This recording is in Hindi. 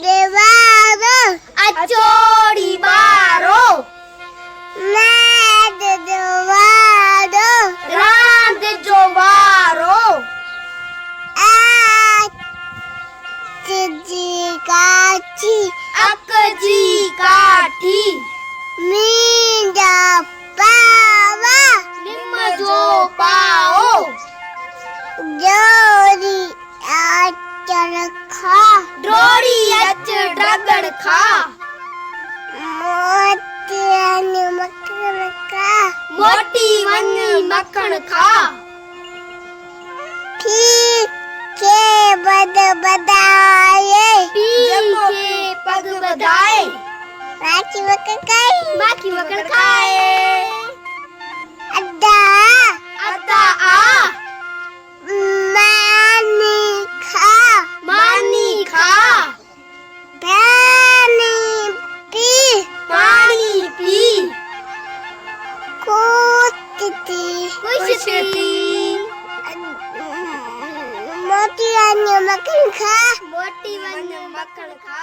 देवारो अचोड़ी बारो नाद देवारो रांद जो वारो जी काठी अकजी काठी मींजा पावा निम जो पाओ जोरी आचर खा डोरी अच डगड़ खा मोती मक्खन खा मोटी वनी मक्खन खा ठीक के बद बदाए पी के पग बधाए माखी मक्खन खाए माखी मक्खन खाए अड्डा अद्दा आ मानी खा पानी पी कुत्ती कुश्ती मोती मक्खन खा मोटी वनी मक्खन खा।